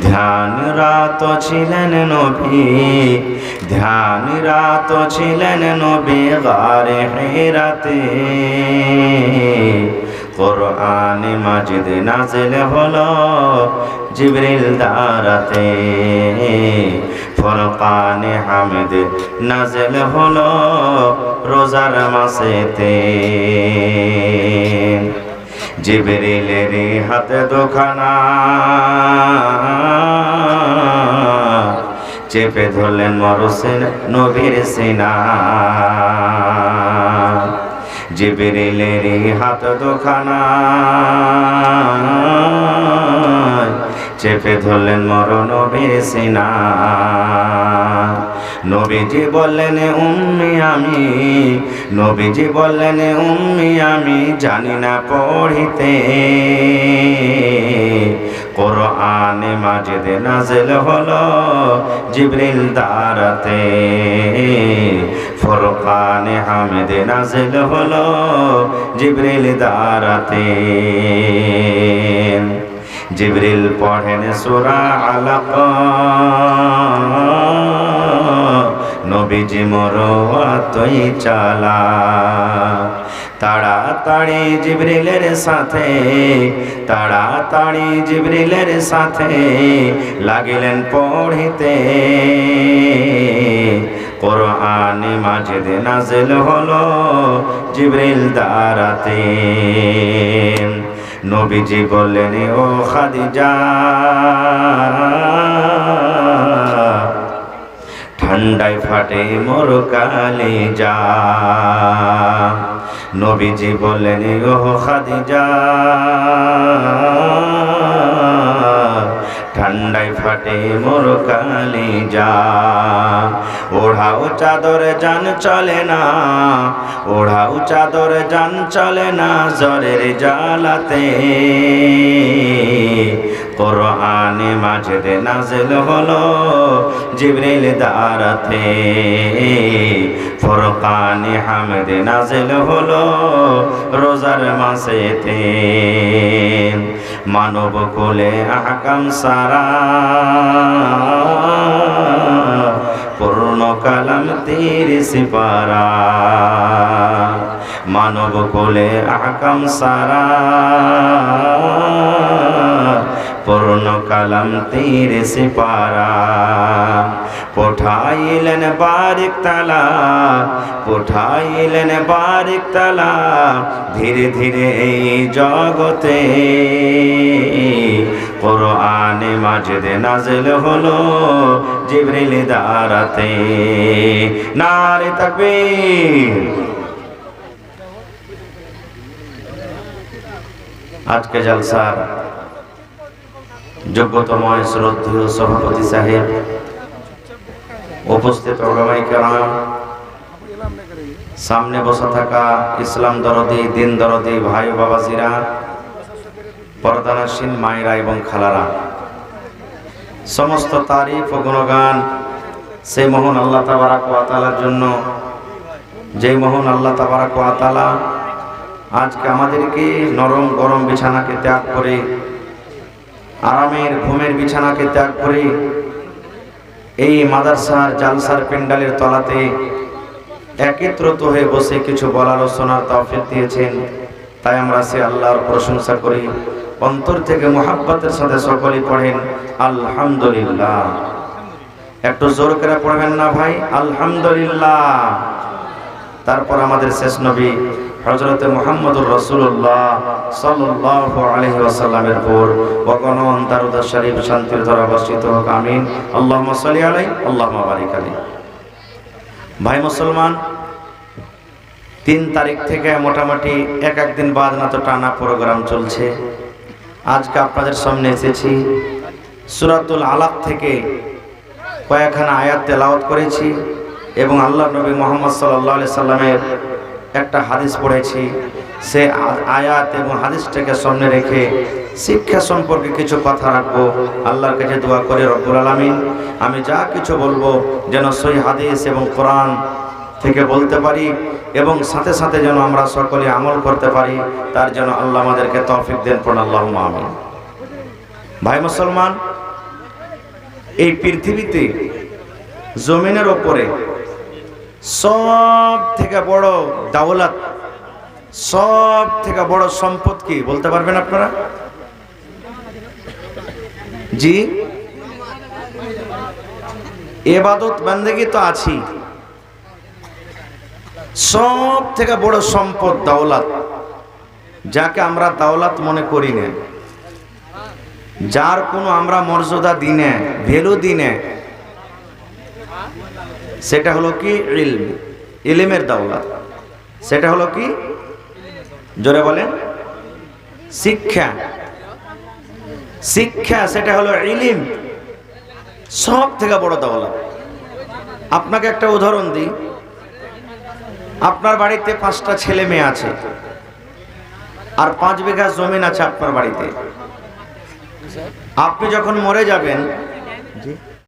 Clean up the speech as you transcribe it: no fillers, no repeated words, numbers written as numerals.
ধ্যানরত ছিলেন নবী, ধ্যানরত ছিলেন নবী গারে হিরাতে। কুরআন মাজিদ নাজিল হলো জিবরিল দ্বারাতে। ফুরকান হামিদ নাজিল হলো রোজার মাসেতে। জিবরিলের হাতে দুখানা চেপে ধরলেন মরসেন নবীর সিনা। জিবরিলের হাত দুখানা চেপে ধরলেন মর নবীর সিনা। নবীজি বললেন উম্মি আমি, নবীজি বললেন উম্মি আমি জানি না পড়িতে। কুরআন মাজিদ নাজিল হলো জিবরিল দ্বারাতে। ফুরকান হামিদ নাজিল হলো জিবরিল দ্বারাতে। জিবরিল পড়েন সূরা আলাক, নবীজি মরওয়াতই চালা। তাড়াতাড়ি জিবরিলের সাথে, তাড়াতাড়ি জিবরিলের সাথে লাগিলেন পড়িতে। কুরআন মাজিদ নাজিল হলো জিবরিল দ্বারাতে। নবীজি বললেন ও খাদিজা ঠান্ডায় ফাটে মোর কালিজা। নবীজি বললেন ও খাদিজা ঠান্ডায় ফাটে মোর কালিজা। ওড়াও চাদর জান চলে না, ওড়াও চাদর জান চলে না জ্বরের জ্বালাতে। কুরআন মাজিদ নাজিল হলো জিবরিল দ্বারাতে। ফুরকান হামিদ নাজিল হলো রোজার মাসেতে। মানব কুলে আহকাম সারা পূর্ণ কালাম 30 পারা। মানব কুলে আহকাম সারা পূর্ণ কালাম 30 পারা। পঠাইলেন বারিক তালা, পঠাইলেন বারিক তালা ধীরে ধীরে এই জগতে। কুরআন মাজিদ নাজিল হলো জিবরিল দ্বারাতে। নারে তাকবীর। আজকে জলসার যোগ্যতম শ্রদ্ধেয় সভাপতি সাহেব, উপস্থিত উলামায়ে কেরাম, সামনে বসে থাকা ইসলাম দরদি দিন দরদি ভাই বাবাজিরা, পর্দানাসীন মায়েরা এবং খালারা, সমস্ত তারিফ ও গুণগান সেই মহান আল্লাহ তাবারাক ওয়া তাআলার জন্য, যেই মহান আল্লাহ তাবারাক ওয়া তাআলা আজকে আমাদেরকে নরম গরম বিছানাকে ত্যাগ করে, আরামের ঘুমের বিছানাকে ত্যাগ করে এই মাদ্রাসার জালসার প্যান্ডালের তলাতে একত্রিত হয়ে বসে কিছু বলার ও শোনার তৌফিক দিয়েছেন। তাই আমরা সে আল্লাহর প্রশংসা করি। অন্তর থেকে মুহাব্বতের সাথে সকলেই পড়েন আলহামদুলিল্লাহ। একটু জোর করে পড়বেন না ভাই? আলহামদুলিল্লাহ। তারপর আমাদের শেষ নবী হযরত মুহাম্মদুর রাসূলুল্লাহ সাল্লাল্লাহু আলাইহি ওয়াসাল্লামের উপর ওয়াগণন দারুদ শরীফ শান্তির ধারা বর্ষিত হোক, আমিন। আল্লাহুম্মা সাল্লি আলাইহি আল্লাহুম্মা বারিক আলাইহি। ভাই মুসলমান, 3 তারিখ থেকে মোটামুটি এক দিন বাদ না তো টানা প্রোগ্রাম চলছে। আজকে আপনাদের সামনে এসেছি সূরাতুল আলাক থেকে কয়েকখানা আয়াত তেলাওয়াত করেছি এবং আল্লাহর নবী মুহাম্মদ সাল্লাল্লাহু আলাইহি সাল্লামের একটা হাদিস পড়েছি। সে আয়াত এবং হাদিসটাকে সামনে রেখে শিক্ষা সম্পর্কে কিছু কথা রাখবো। আল্লাহর কাছে দোয়া করে রব্বুল আলামিন আমি যা কিছু বলবো যেন সহিহ হাদিস এবং কোরআন থেকে বলতে পারি এবং সাথে সাথে যেন আমরা সকলে আমল করতে পারি, তার জন্য আল্লাহ আমাদেরকে তৌফিক দেন। পড়ুন আল্লাহুম্মা আমিন। ভাই মুসলমান, এই পৃথিবীতে জমিনের ওপরে সব থেকে বড় দাওলাত, সব থেকে বড় সম্পদ কি বলতে পারবেন আপনারা? জি, ইবাদত বান্দেগি তো আছি, সব থেকে বড় সম্পদ দাওলাত, যাকে আমরা দাওলাত মনে করি না, যার কোনো আমরা মর্যাদা দিনে, ভ্যালু দিনে, সেটা হলো কি ইলম, ইলমের দাওলাত। সেটা হলো কি, জোরে বলেন? শিক্ষা। শিক্ষা, সেটা হলো ইলম, সব থেকে বড় দাওলাত। আপনাকে একটা উদাহরণ দিই। আপনার বাড়িতে 5টা ছেলে মেয়ে আছে আর 5 বিঘা জমিন আছে আপনার বাড়িতে। আপনি যখন মরে যাবেন